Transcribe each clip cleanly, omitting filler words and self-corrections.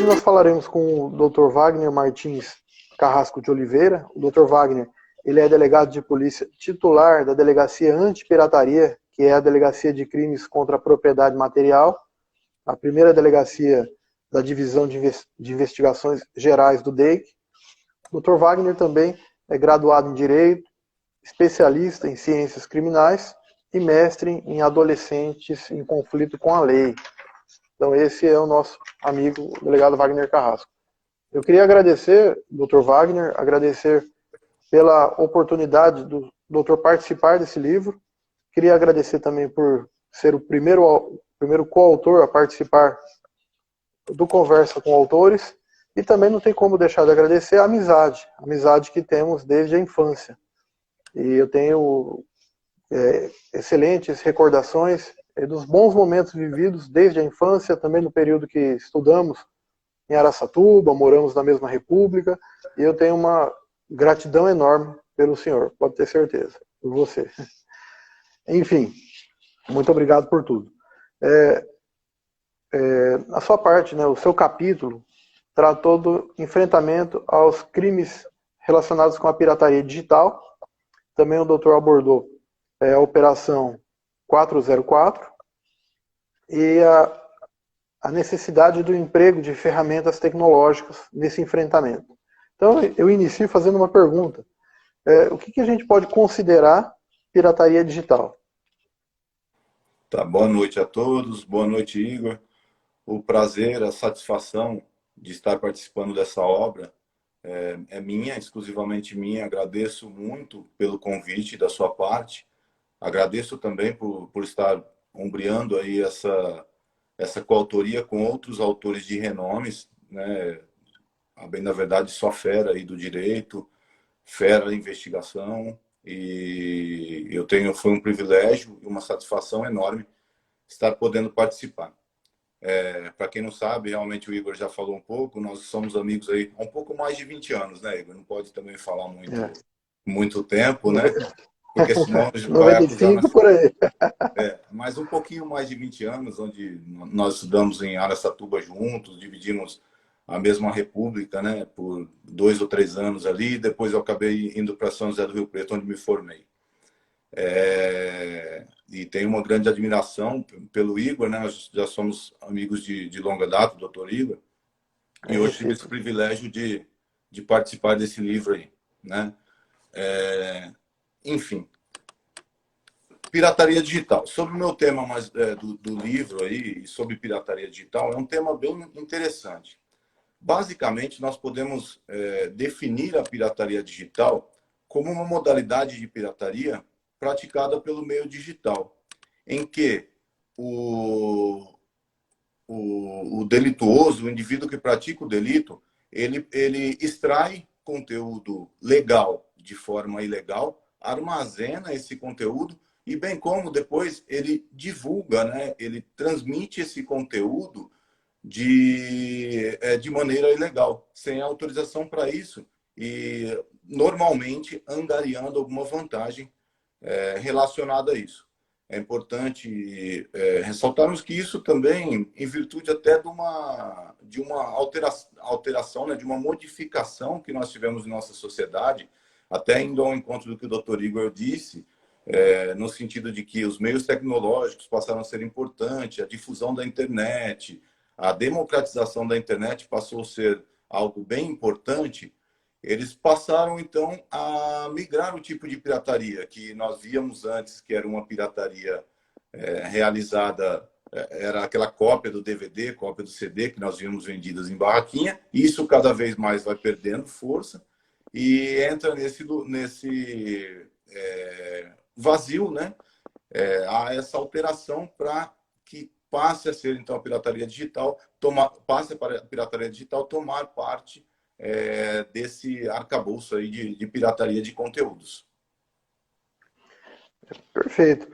Hoje nós falaremos com o Dr. Wagner Martins Carrasco de Oliveira. O Dr. Wagner, ele é delegado de polícia titular da Delegacia Antipirataria, que é a Delegacia de Crimes contra a Propriedade Material, a primeira delegacia da Divisão de Investigações Gerais do DEIC. O Dr. Wagner também é graduado em Direito, especialista em Ciências Criminais e mestre em Adolescentes em Conflito com a Lei. Então esse é o nosso amigo, o delegado Wagner Carrasco. Eu queria agradecer, Dr. Wagner, agradecer pela oportunidade do doutor participar desse livro. Queria agradecer também por ser o primeiro coautor a participar do Conversa com Autores. E também não tem como deixar de agradecer a amizade que temos desde a infância. E eu tenho excelentes recordações dos bons momentos vividos desde a infância, também no período que estudamos em Araçatuba, moramos na mesma república, e eu tenho uma gratidão enorme pelo senhor, pode ter certeza, por você. Enfim, muito obrigado por tudo. A sua parte, né, o seu capítulo, tratou do enfrentamento aos crimes relacionados com a pirataria digital. Também o doutor abordou a Operação 404 e a necessidade do emprego de ferramentas tecnológicas nesse enfrentamento. Então, eu inicio fazendo uma pergunta. O que a gente pode considerar pirataria digital? Tá, boa noite a todos, boa noite, Igor. O prazer, a satisfação de estar participando dessa obra é minha, exclusivamente minha. Agradeço muito pelo convite da sua parte. Agradeço também por estar ombreando aí essa coautoria com outros autores de renomes, né? Bem, na verdade, só fera aí do direito, fera da investigação. E foi um privilégio e uma satisfação enorme estar podendo participar. Para quem não sabe, realmente o Igor já falou um pouco, nós somos amigos aí há um pouco mais de 20 anos, né, Igor? Não pode também falar muito tempo, né? Porque senão vai acusar... 95 por aí. Mas um pouquinho mais de 20 anos, onde nós estudamos em Araçatuba juntos, dividimos a mesma república, né, por 2 ou 3 anos ali, depois eu acabei indo para São José do Rio Preto, onde me formei. E tenho uma grande admiração pelo Igor, né? Nós já somos amigos de longa data, doutor Igor, e hoje tive esse privilégio de participar desse livro aí, né? Enfim, pirataria digital. Sobre o meu tema mais do livro aí, sobre pirataria digital, é um tema bem interessante. Basicamente, nós podemos definir a pirataria digital como uma modalidade de pirataria praticada pelo meio digital, em que o delituoso, o indivíduo que pratica o delito, ele extrai conteúdo legal de forma ilegal, armazena esse conteúdo e, bem como depois ele divulga, né? Ele transmite esse conteúdo de maneira ilegal, sem autorização para isso e normalmente angariando alguma vantagem relacionada a isso. É importante ressaltarmos que isso também, em virtude até de uma alteração, né, de uma modificação que nós tivemos em nossa sociedade, até indo ao encontro do que o doutor Igor disse, no sentido de que os meios tecnológicos passaram a ser importantes, a difusão da internet, a democratização da internet passou a ser algo bem importante. Eles passaram, então, a migrar o tipo de pirataria que nós víamos antes, que era uma pirataria realizada, era aquela cópia do DVD, cópia do CD, que nós víamos vendidas em barraquinha. Isso cada vez mais vai perdendo força e entra nesse vazio, né? Há essa alteração para que passe a ser, então, a pirataria digital, passe para a pirataria digital tomar parte desse arcabouço aí de pirataria de conteúdos. Perfeito.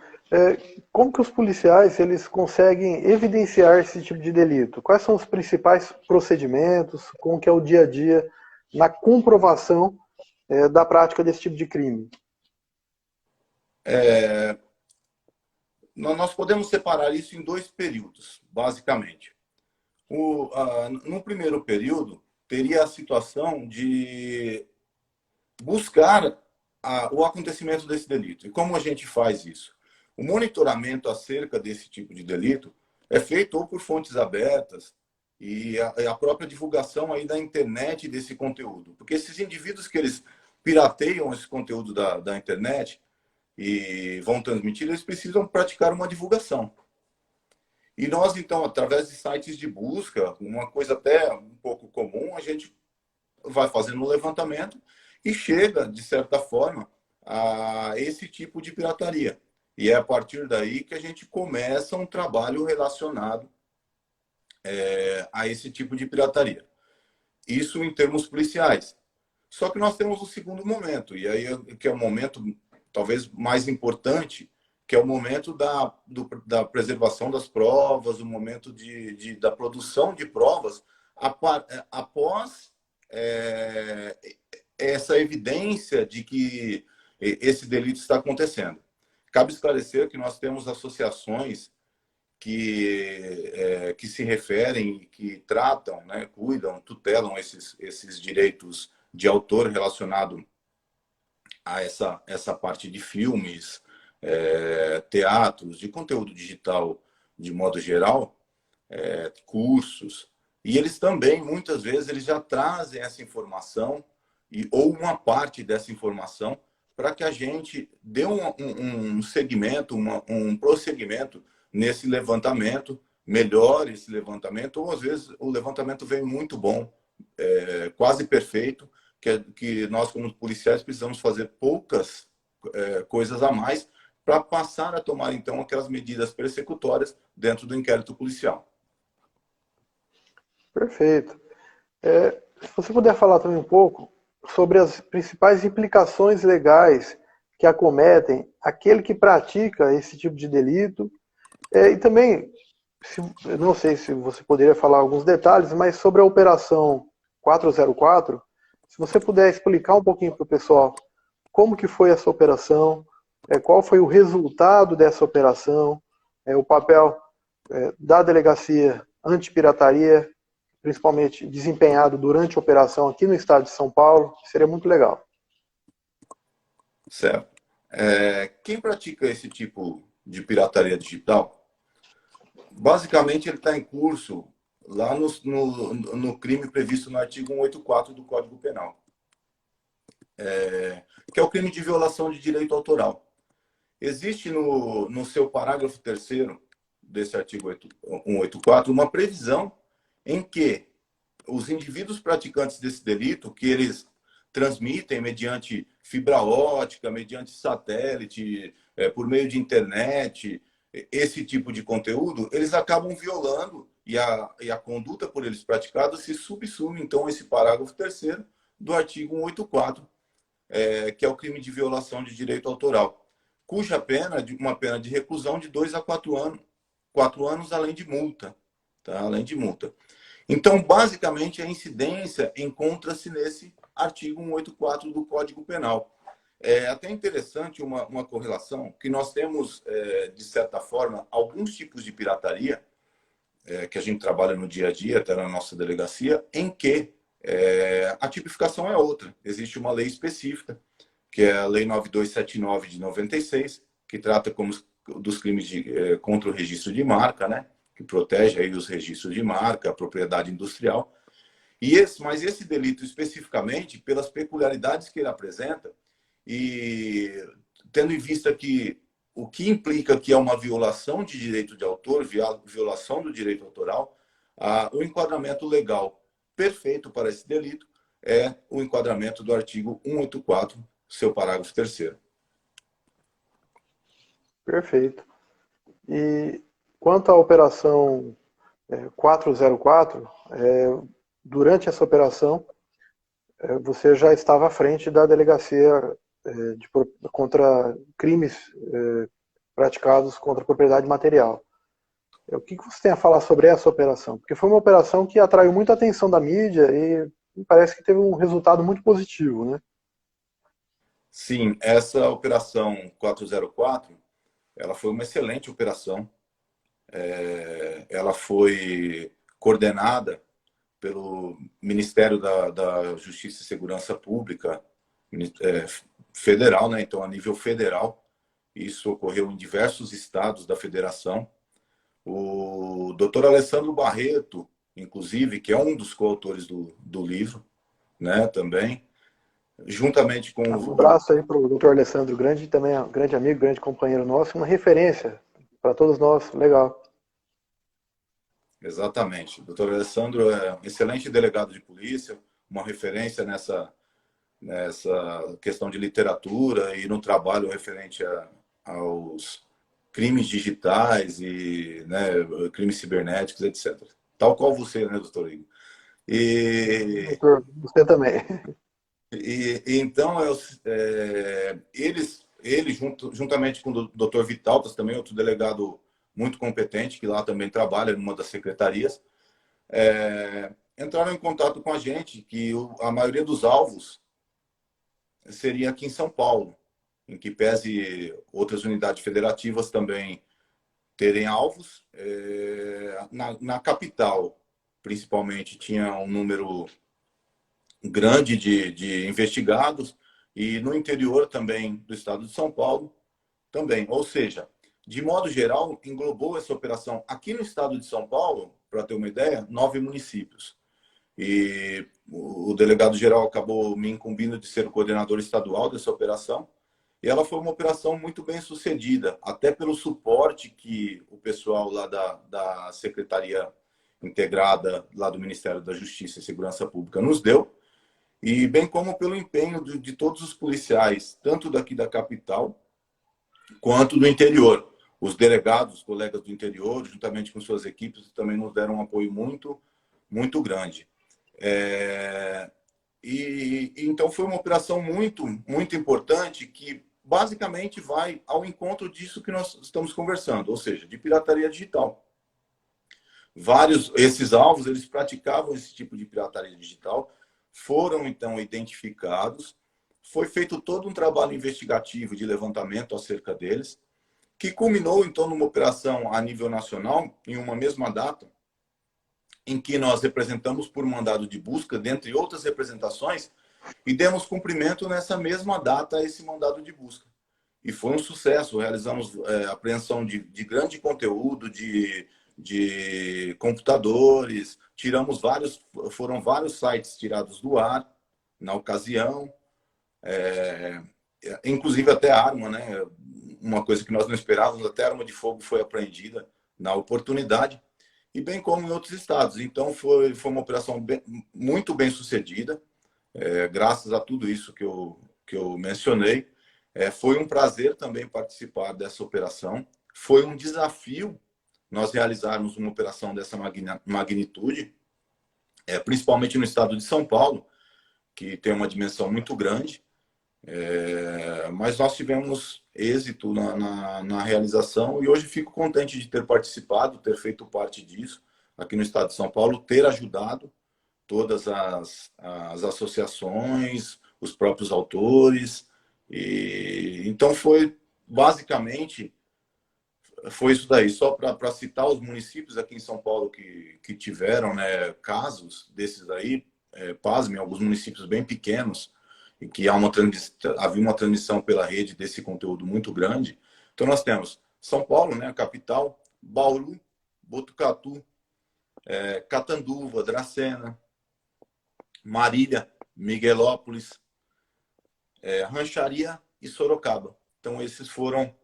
Como que os policiais eles conseguem evidenciar esse tipo de delito? Quais são os principais procedimentos? Como que é o dia a dia na comprovação da prática desse tipo de crime? Nós podemos separar isso em 2 períodos, basicamente. No primeiro período, teria a situação de buscar o acontecimento desse delito. E como a gente faz isso? O monitoramento acerca desse tipo de delito é feito ou por fontes abertas e a própria divulgação aí da internet desse conteúdo. Porque esses indivíduos que eles pirateiam esse conteúdo da internet e vão transmitir, eles precisam praticar uma divulgação. E nós, então, através de sites de busca, uma coisa até um pouco comum, a gente vai fazendo um levantamento e chega, de certa forma, a esse tipo de pirataria. E é a partir daí que a gente começa um trabalho relacionado a esse tipo de pirataria. Isso em termos policiais. Só que nós temos o segundo momento, e aí que é o momento talvez mais importante, que é o momento da preservação das provas, o momento da produção de provas após essa evidência de que esse delito está acontecendo. Cabe esclarecer que nós temos associações que se referem, que tratam, né, cuidam, tutelam esses direitos de autor relacionado a essa parte de filmes, teatros, de conteúdo digital de modo geral, cursos. E eles também, muitas vezes, eles já trazem essa informação ou uma parte dessa informação para que a gente dê um segmento, um prosseguimento nesse levantamento, melhore esse levantamento, ou às vezes o levantamento vem muito bom, quase perfeito, que nós como policiais precisamos fazer poucas coisas a mais para passar a tomar então aquelas medidas persecutórias dentro do inquérito policial. Perfeito. Se você puder falar também um pouco sobre as principais implicações legais que acometem aquele que pratica esse tipo de delito, e também, não sei se você poderia falar alguns detalhes, mas sobre a Operação 404, se você puder explicar um pouquinho para o pessoal como que foi essa operação, qual foi o resultado dessa operação, o papel da Delegacia Antipirataria, principalmente desempenhado durante a operação aqui no estado de São Paulo, seria muito legal. Certo. Quem pratica esse tipo de pirataria digital, basicamente ele está em curso lá no crime previsto no artigo 184 do Código Penal, que é o crime de violação de direito autoral. Existe no seu parágrafo 3º desse artigo 184 uma previsão em que os indivíduos praticantes desse delito, que eles transmitem mediante fibra ótica, mediante satélite, por meio de internet, esse tipo de conteúdo, eles acabam violando e a conduta por eles praticada se subsume, então, esse parágrafo 3º do artigo 184, que é o crime de violação de direito autoral, cuja pena é uma pena de reclusão de 2 a 4 anos, 4 anos além de multa. Tá? Além de multa. Então, basicamente, a incidência encontra-se nesse artigo 184 do Código Penal. É até interessante uma correlação, que nós temos, de certa forma, alguns tipos de pirataria, que a gente trabalha no dia a dia, até na nossa delegacia, em que a tipificação é outra. Existe uma lei específica, que é a Lei 9279 de 96, que trata dos crimes contra o registro de marca, né? Que protege aí os registros de marca, a propriedade industrial. Mas esse delito especificamente, pelas peculiaridades que ele apresenta, e tendo em vista que o que implica que é uma violação de direito de autor, violação do direito autoral, o enquadramento legal perfeito para esse delito é o enquadramento do artigo 184, seu parágrafo 3º. Perfeito. E quanto à operação 404, durante essa operação, você já estava à frente da delegacia contra crimes praticados contra a propriedade material. O que você tem a falar sobre essa operação? Porque foi uma operação que atraiu muita atenção da mídia e parece que teve um resultado muito positivo, né? Sim, essa operação 404, ela foi uma excelente operação. Ela foi coordenada pelo Ministério da Justiça e Segurança Pública federal, né? Então, a nível federal, isso ocorreu em diversos estados da federação. O doutor Alessandro Barreto, inclusive, que é um dos coautores do livro, né, também, juntamente com Um abraço aí para o doutor Alessandro, grande também, grande amigo, grande companheiro nosso, uma referência para todos nós, legal. Exatamente. O doutor Alessandro é um excelente delegado de polícia, uma referência nessa questão de literatura e no trabalho referente aos crimes digitais e, né, crimes cibernéticos, etc. Tal qual você, né, doutor Igor? Doutor, você também. Então, ele juntamente com o doutor Vitaltas, também outro delegado muito competente, que lá também trabalha numa das secretarias, entraram em contato com a gente que a maioria dos alvos seria aqui em São Paulo, em que pese outras unidades federativas também terem alvos. Na capital, principalmente, tinha um número grande de investigados, e no interior também do estado de São Paulo também. Ou seja, de modo geral, englobou essa operação aqui no estado de São Paulo, para ter uma ideia, 9 municípios. E o delegado-geral acabou me incumbindo de ser o coordenador estadual dessa operação. E ela foi uma operação muito bem sucedida, até pelo suporte que o pessoal lá da Secretaria Integrada, lá do Ministério da Justiça e Segurança Pública, nos deu, e bem como pelo empenho de todos os policiais, tanto daqui da capital quanto do interior. Os delegados, os colegas do interior, juntamente com suas equipes, também nos deram um apoio muito, muito grande. Então foi uma operação muito, muito importante, que basicamente vai ao encontro disso que nós estamos conversando, ou seja, de pirataria digital. Esses alvos, eles praticavam esse tipo de pirataria digital, foram então identificados, foi feito todo um trabalho investigativo de levantamento acerca deles, que culminou então numa operação a nível nacional, em uma mesma data, em que nós representamos por mandado de busca, dentre outras representações, e demos cumprimento nessa mesma data a esse mandado de busca. E foi um sucesso, realizamos apreensão de grande conteúdo, de computadores, foram vários sites tirados do ar na ocasião, inclusive até arma, né? Uma coisa que nós não esperávamos, até arma de fogo foi apreendida na oportunidade, e bem como em outros estados. Então foi uma operação muito bem sucedida, graças a tudo isso que eu mencionei. Foi um prazer também participar dessa operação, foi um desafio nós realizarmos uma operação dessa magnitude, principalmente no estado de São Paulo, que tem uma dimensão muito grande, mas nós tivemos êxito na realização, e hoje fico contente de ter participado, ter feito parte disso aqui no estado de São Paulo, ter ajudado todas as associações, os próprios autores. Então foi basicamente isso daí. Só para citar os municípios aqui em São Paulo que tiveram, né, casos desses aí, pasmem, alguns municípios bem pequenos, e que havia uma transmissão pela rede desse conteúdo muito grande. Então nós temos São Paulo, né, a capital, Bauru, Botucatu, Catanduva, Dracena, Marília, Miguelópolis, Rancharia e Sorocaba. Então esses foram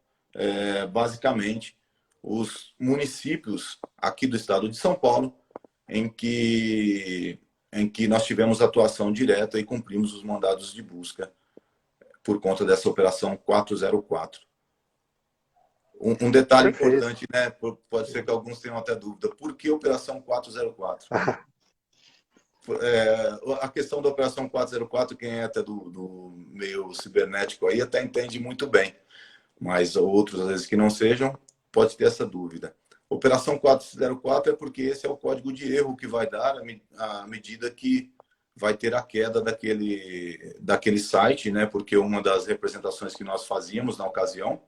basicamente os municípios aqui do estado de São Paulo em que nós tivemos atuação direta e cumprimos os mandados de busca por conta dessa operação 404. Um detalhe Perfeito. importante, né? Pode ser que alguns tenham até dúvida. Por que operação 404? A questão da operação 404, quem é até do meio cibernético aí até entende muito bem, mas outros, às vezes, que não sejam, pode ter essa dúvida. Operação 404 é porque esse é o código de erro que vai dar à medida que vai ter a queda daquele site, né? Porque uma das representações que nós fazíamos na ocasião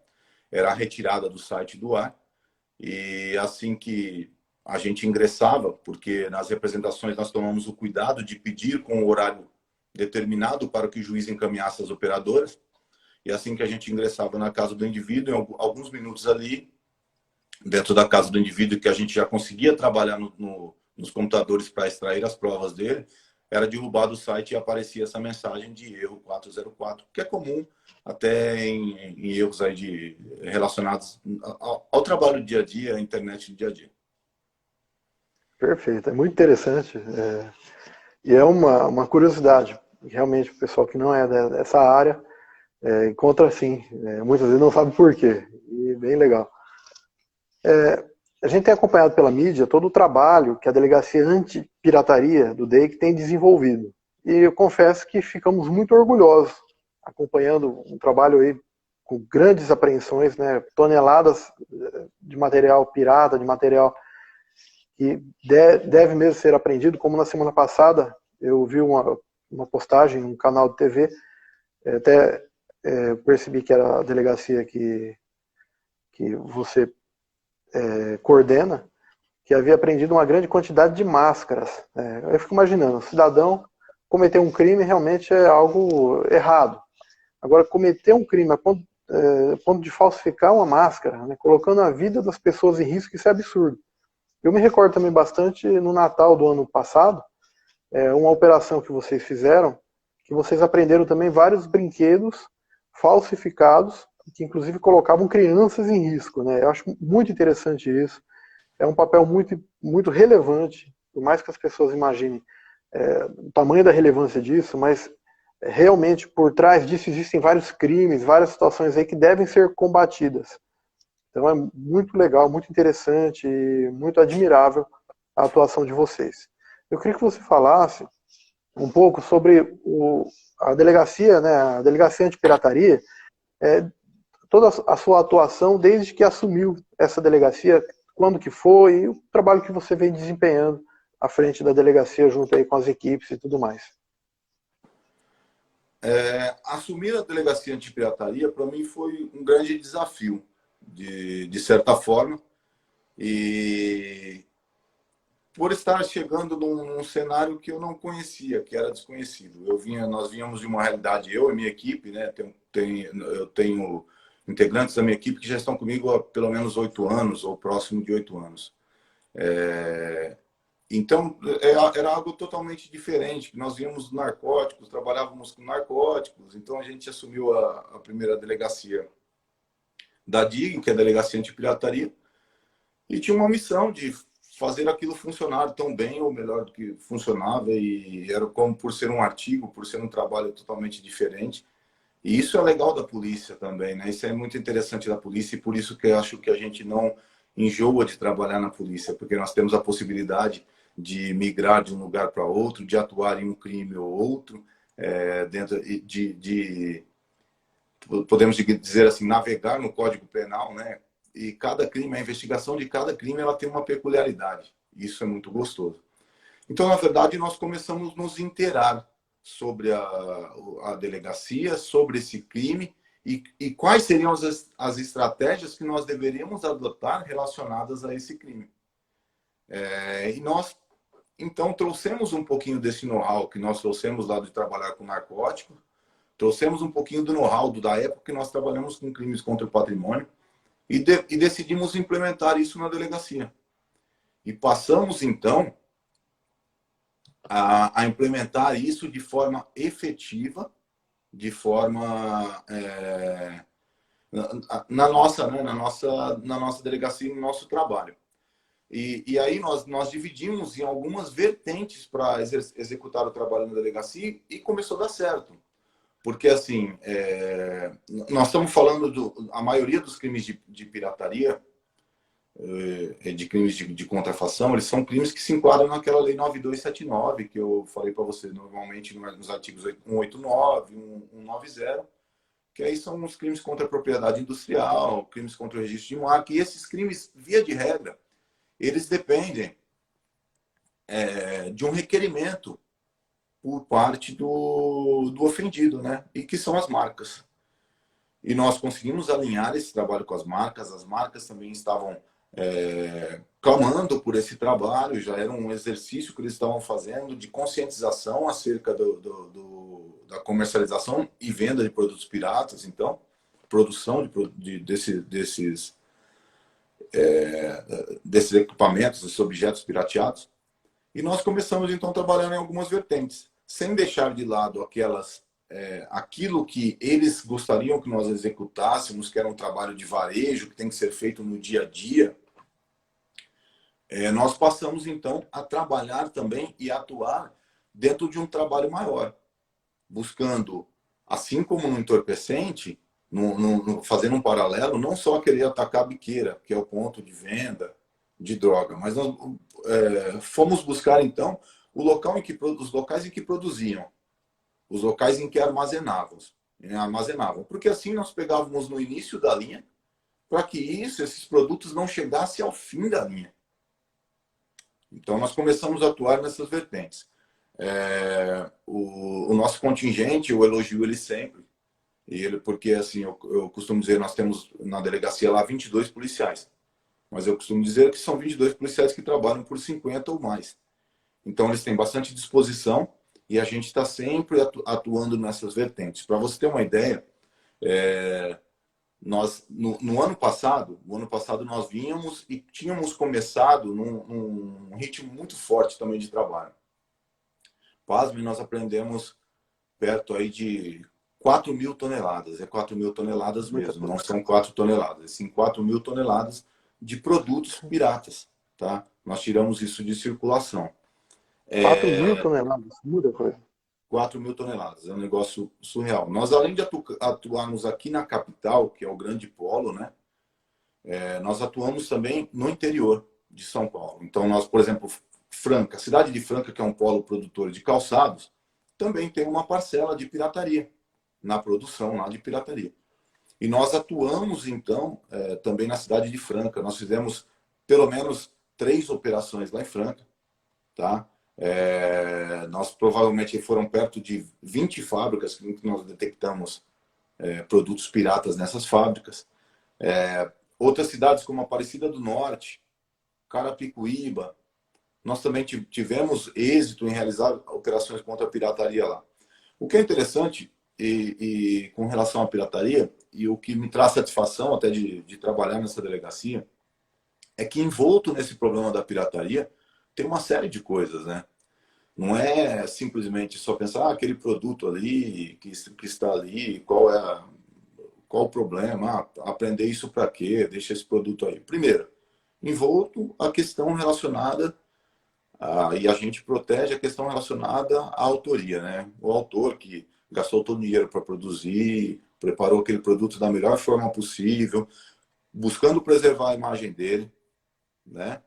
era a retirada do site do ar, e assim que a gente ingressava, porque nas representações nós tomamos o cuidado de pedir com o horário determinado para que o juiz encaminhasse as operadoras. E assim que a gente ingressava na casa do indivíduo, em alguns minutos ali, dentro da casa do indivíduo, que a gente já conseguia trabalhar nos computadores para extrair as provas dele, era derrubado o site e aparecia essa mensagem de erro 404, que é comum até em erros aí relacionados ao trabalho do dia a dia, à internet do dia a dia. Perfeito, é muito interessante. E é uma curiosidade. Realmente, o pessoal que não é dessa área encontra assim. Muitas vezes não sabe por quê. E bem legal. A gente tem acompanhado pela mídia todo o trabalho que a Delegacia Antipirataria do DEIC tem desenvolvido. E eu confesso que ficamos muito orgulhosos acompanhando um trabalho aí com grandes apreensões, né, toneladas de material pirata, de material que deve mesmo ser apreendido, como na semana passada eu vi uma postagem no canal de TV, até percebi que era a delegacia que você coordena, que havia apreendido uma grande quantidade de máscaras. Eu fico imaginando, o cidadão cometer um crime realmente é algo errado. Agora, cometer um crime a ponto de falsificar uma máscara, né, colocando a vida das pessoas em risco, isso é absurdo. Eu me recordo também bastante no Natal do ano passado, uma operação que vocês fizeram, que vocês apreenderam também vários brinquedos falsificados, que inclusive colocavam crianças em risco, né? Eu acho muito interessante isso. É um papel muito, muito relevante, por mais que as pessoas imaginem o tamanho da relevância disso, mas realmente por trás disso existem vários crimes, várias situações aí que devem ser combatidas. Então é muito legal, muito interessante e muito admirável a atuação de vocês. Eu queria que você falasse um pouco sobre a delegacia, né, a Delegacia Antipirataria, toda a sua atuação desde que assumiu essa delegacia, quando que foi, e o trabalho que você vem desempenhando à frente da delegacia, junto aí com as equipes e tudo mais. Assumir a Delegacia Antipirataria, para mim, foi um grande desafio, de certa forma, e por estar chegando num cenário que eu não conhecia, que era desconhecido. Nós vínhamos de uma realidade, eu e minha equipe, né? Eu tenho integrantes da minha equipe que já estão comigo há pelo menos 8 anos, ou próximo de 8 anos. Então, era algo totalmente diferente. Nós víamos narcóticos, trabalhávamos com narcóticos, então a gente assumiu a primeira delegacia da DIG, que é a Delegacia Antipirataria, e tinha uma missão de fazer aquilo funcionar tão bem ou melhor do que funcionava, e era como por ser um artigo, por ser um trabalho totalmente diferente. E isso é legal da polícia também, né? Isso é muito interessante da polícia, e por isso que eu acho que a gente não enjoa de trabalhar na polícia, porque nós temos a possibilidade de migrar de um lugar para outro, de atuar em um crime ou outro, dentro podemos dizer assim, navegar no Código Penal, né? E cada crime, a investigação de cada crime, ela tem uma peculiaridade. Isso é muito gostoso. Então, na verdade, nós começamos a nos inteirar sobre a delegacia, sobre esse crime e quais seriam as estratégias que nós deveríamos adotar relacionadas a esse crime. E nós, então, trouxemos um pouquinho desse know-how que nós trouxemos lá de trabalhar com narcótico, trouxemos um pouquinho do know-how da época que nós trabalhamos com crimes contra o patrimônio e decidimos implementar isso na delegacia. E passamos, então, a implementar isso de forma efetiva, de forma na nossa delegacia, no nosso trabalho. E aí nós dividimos em algumas vertentes para executar o trabalho na delegacia e começou a dar certo. Porque, assim, nós estamos falando a maioria dos crimes de pirataria, de crimes de contrafação, eles são crimes que se enquadram naquela lei 9279, que eu falei para você, normalmente nos artigos 189, 190, que aí são os crimes contra a propriedade industrial, crimes contra o registro de marca, e esses crimes, via de regra, eles dependem de um requerimento por parte do ofendido, né? E que são as marcas. E nós conseguimos alinhar esse trabalho com as marcas também estavam clamando por esse trabalho, já era um exercício que eles estavam fazendo de conscientização acerca da comercialização e venda de produtos piratas, então, produção desses equipamentos, desses objetos pirateados. E nós começamos, então, trabalhando em algumas vertentes, sem deixar de lado aquilo que eles gostariam que nós executássemos, que era um trabalho de varejo, que tem que ser feito no dia a dia. Nós passamos, então, a trabalhar também e atuar dentro de um trabalho maior, buscando, assim como no entorpecente, fazendo um paralelo, não só querer atacar a biqueira, que é o ponto de venda de droga, mas nós fomos buscar, então, os locais em que produziam, os locais em que armazenavam. Porque assim nós pegávamos no início da linha, para que esses produtos não chegassem ao fim da linha. Então, nós começamos a atuar nessas vertentes. O nosso contingente, eu elogio ele sempre. Porque, assim, eu costumo dizer, nós temos na delegacia lá 22 policiais. Mas eu costumo dizer que são 22 policiais que trabalham por 50 ou mais. Então, eles têm bastante disposição e a gente está sempre atuando nessas vertentes. Para você ter uma ideia, nós no ano passado nós vínhamos e tínhamos começado num ritmo muito forte também de trabalho. Pasme, nós aprendemos perto aí de 4.000 toneladas. É 4.000 toneladas mesmo, não são 4 toneladas, sim 4.000 toneladas de produtos piratas, tá? Nós tiramos isso de circulação. 4.000 toneladas, muita coisa. 4.000 toneladas, é um negócio surreal. Nós, além de atuarmos aqui na capital, que é o grande polo, né? Nós atuamos também no interior de São Paulo. Então, nós, por exemplo, Franca, a cidade de Franca, que é um polo produtor de calçados, também tem uma parcela de pirataria, na produção lá de pirataria. E nós atuamos, então, também na cidade de Franca. Nós fizemos pelo menos 3 operações lá em Franca, tá? Nós provavelmente foram perto de 20 fábricas que nós detectamos produtos piratas nessas fábricas. Outras cidades como Aparecida do Norte, Carapicuíba, nós também tivemos êxito em realizar operações contra a pirataria lá. O que é interessante e com relação à pirataria, e o que me traz satisfação até de trabalhar nessa delegacia, é que envolto nesse problema da pirataria tem uma série de coisas, né? Não é simplesmente só pensar aquele produto ali que está ali, qual o problema, aprender isso para quê, deixa esse produto aí. Primeiro, envolto a questão relacionada e a gente protege a questão relacionada à autoria, né? O autor que gastou todo o dinheiro para produzir, preparou aquele produto da melhor forma possível, buscando preservar a imagem dele, né?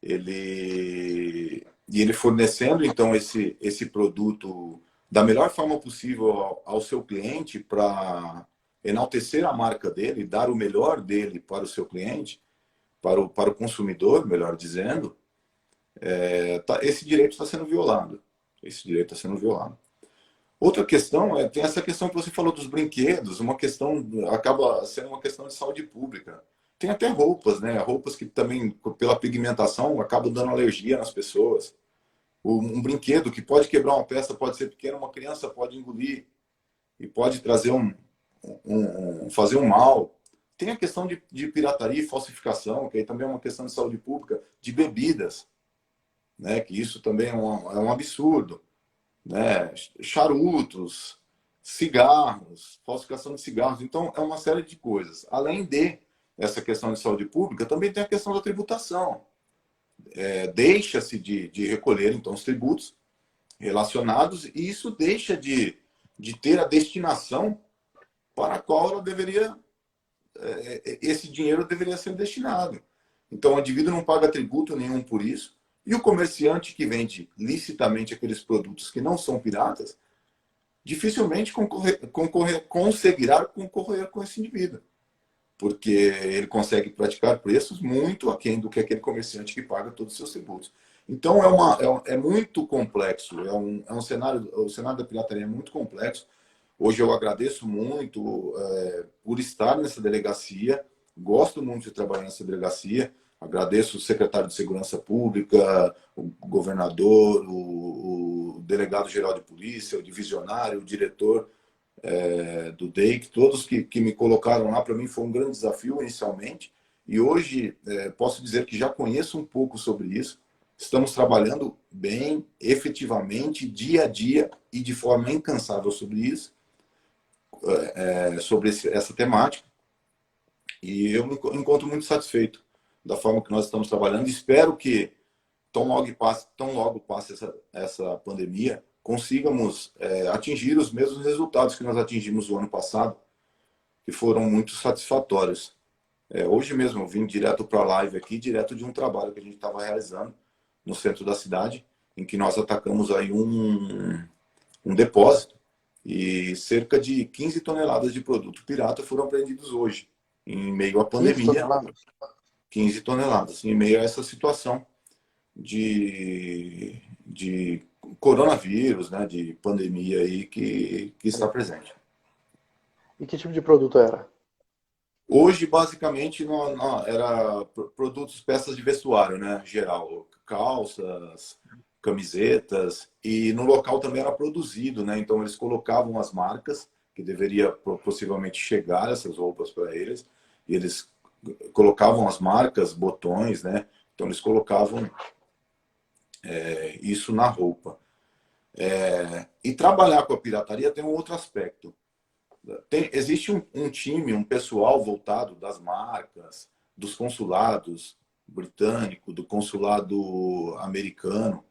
Ele fornecendo, então, esse produto da melhor forma possível ao seu cliente para enaltecer a marca dele, dar o melhor dele para o seu cliente, para o consumidor, melhor dizendo, esse direito está sendo violado. Esse direito está sendo violado. Outra questão tem essa questão que você falou dos brinquedos, uma questão, acaba sendo uma questão de saúde pública. Tem até roupas, né? Roupas que também, pela pigmentação, acabam dando alergia nas pessoas. Um brinquedo que pode quebrar uma peça, pode ser pequeno, uma criança pode engolir e pode trazer fazer um mal. Tem a questão de pirataria e falsificação, que aí também é uma questão de saúde pública, de bebidas, né? Que isso também é um absurdo, né? Charutos, cigarros, falsificação de cigarros. Então, é uma série de coisas. Além essa questão de saúde pública, também tem a questão da tributação. Deixa-se de recolher, então, os tributos relacionados, e isso deixa de ter a destinação para a qual ela deveria, esse dinheiro deveria ser destinado. Então, o indivíduo não paga tributo nenhum por isso, e o comerciante que vende licitamente aqueles produtos que não são piratas, dificilmente conseguirá concorrer com esse indivíduo, porque ele consegue praticar preços muito aquém do que aquele comerciante que paga todos os seus tributos. Então, é muito complexo, é um cenário, o cenário da pirataria é muito complexo. Hoje eu agradeço muito por estar nessa delegacia, gosto muito de trabalhar nessa delegacia. Agradeço o secretário de Segurança Pública, o governador, o delegado-geral de polícia, o divisionário, o diretor do DEIC, todos que me colocaram lá. Para mim foi um grande desafio inicialmente, e hoje posso dizer que já conheço um pouco sobre isso. Estamos trabalhando bem, efetivamente, dia a dia e de forma incansável sobre isso, sobre essa temática, e eu me encontro muito satisfeito da forma que nós estamos trabalhando. Espero que tão logo passe essa pandemia, consigamos atingir os mesmos resultados que nós atingimos o ano passado, que foram muito satisfatórios. Hoje mesmo eu vim direto para a live aqui, direto de um trabalho que a gente estava realizando no centro da cidade, em que nós atacamos aí um depósito, e cerca de 15 toneladas de produto pirata foram apreendidos hoje, em meio à 15 pandemia. toneladas? 15 toneladas, em meio a essa situação de coronavírus, né, de pandemia aí que está presente. E que tipo de produto era? Hoje, basicamente, era produtos, peças de vestuário, né, geral, calças, camisetas, e no local também era produzido, né, então eles colocavam as marcas que deveria possivelmente chegar essas roupas para eles, e eles colocavam as marcas, botões, né, então eles colocavam isso na roupa. E trabalhar com a pirataria tem um outro aspecto. Existe um time, um pessoal voltado das marcas, dos consulados britânico, do consulado americano,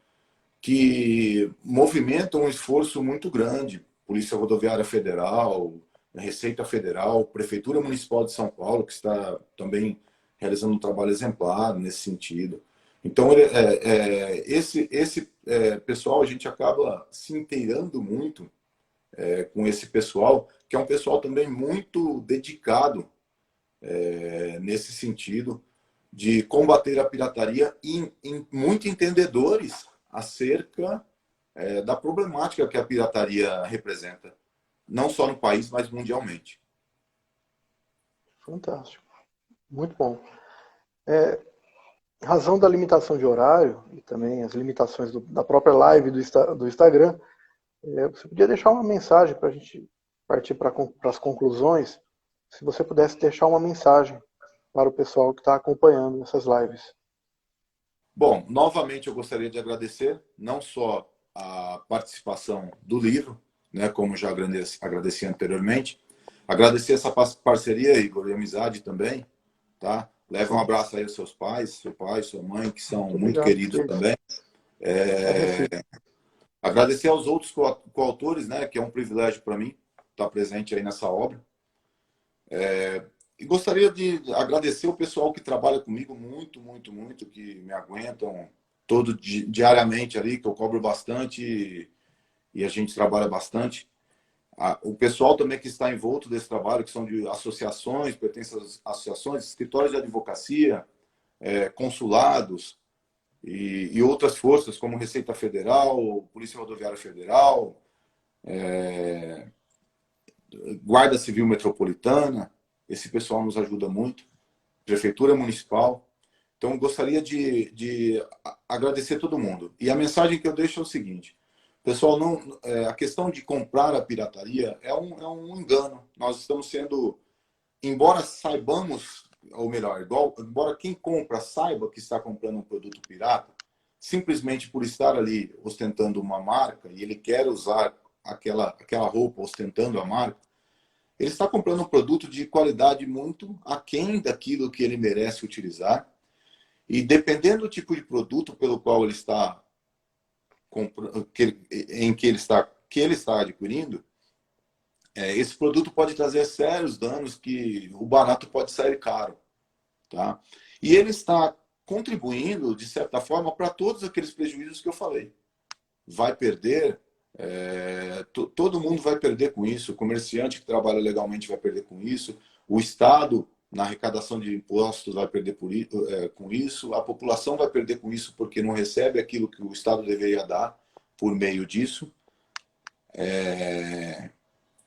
que movimentam um esforço muito grande. Polícia Rodoviária Federal, Receita Federal, Prefeitura Municipal de São Paulo, que está também realizando um trabalho exemplar nesse sentido. Então, esse pessoal, a gente acaba se inteirando muito com esse pessoal, que é um pessoal também muito dedicado nesse sentido de combater a pirataria e muito entendedores acerca da problemática que a pirataria representa, não só no país, mas mundialmente. Fantástico. Muito bom. Em razão da limitação de horário e também as limitações da própria live do Instagram, você podia deixar uma mensagem para a gente partir para as conclusões? Se você pudesse deixar uma mensagem para o pessoal que está acompanhando essas lives. Bom, novamente eu gostaria de agradecer não só a participação do livro, né, como já agradeci anteriormente, agradecer essa parceria, Igor, e amizade também, tá? Leva um abraço aí aos seus pais, seu pai, sua mãe, que são muito Obrigado, queridos também. É Agradecer aos outros coautores, né, que é um privilégio para mim estar presente aí nessa obra. E gostaria de agradecer o pessoal que trabalha comigo muito, muito, muito, que me aguentam diariamente ali, que eu cobro bastante e a gente trabalha bastante. O pessoal também que está envolto desse trabalho, que são de associações, pertencem às associações, escritórios de advocacia, consulados e outras forças, como Receita Federal, Polícia Rodoviária Federal, Guarda Civil Metropolitana. Esse pessoal nos ajuda muito. Prefeitura Municipal. Então, gostaria de agradecer todo mundo. E a mensagem que eu deixo é o seguinte: pessoal, a questão de comprar a pirataria é um engano. Nós estamos sendo, embora saibamos, ou melhor, embora quem compra saiba que está comprando um produto pirata, simplesmente por estar ali ostentando uma marca e ele quer usar aquela roupa ostentando a marca, ele está comprando um produto de qualidade muito aquém daquilo que ele merece utilizar. E dependendo do tipo de produto pelo qual ele está comprando, que ele está adquirindo, esse produto pode trazer sérios danos, que o barato pode sair caro, tá? E ele está contribuindo, de certa forma, para todos aqueles prejuízos que eu falei. Vai perder, todo mundo vai perder com isso. O comerciante que trabalha legalmente vai perder com isso. O Estado, na arrecadação de impostos, vai perder com isso. A população vai perder com isso porque não recebe aquilo que o Estado deveria dar por meio disso.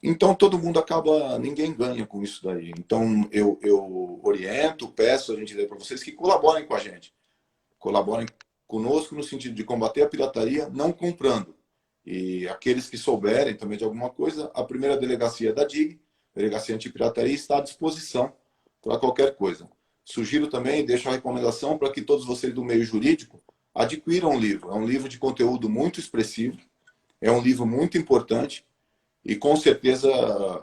Então, todo mundo acaba, ninguém ganha com isso daí. Então, eu oriento, peço, a gente lê para vocês que colaborem com a gente. Colaborem conosco no sentido de combater a pirataria, não comprando. E aqueles que souberem também de alguma coisa, a primeira delegacia da DIG, Delegacia Antipirataria, está à disposição para qualquer coisa. Sugiro também, deixo a recomendação para que todos vocês do meio jurídico adquiram um livro. É um livro de conteúdo muito expressivo, é um livro muito importante, e com certeza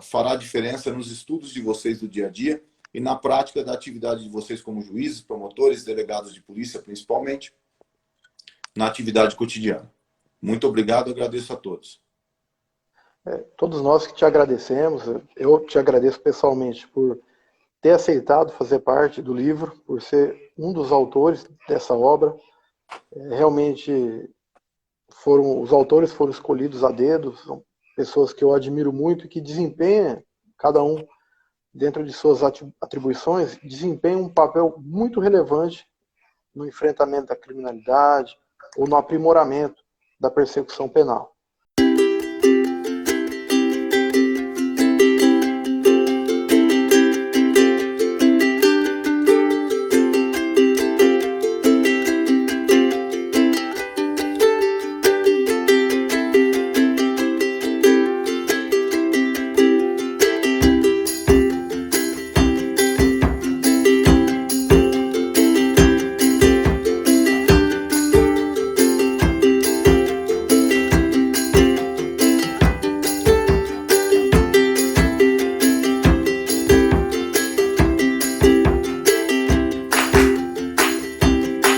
fará diferença nos estudos de vocês do dia a dia e na prática da atividade de vocês como juízes, promotores, delegados de polícia, principalmente, na atividade cotidiana. Muito obrigado, agradeço a todos. Todos nós que te agradecemos, eu te agradeço pessoalmente por ter aceitado fazer parte do livro, por ser um dos autores dessa obra. Realmente os autores foram escolhidos a dedo, são pessoas que eu admiro muito e que desempenham, cada um dentro de suas atribuições, desempenham um papel muito relevante no enfrentamento da criminalidade ou no aprimoramento da persecução penal.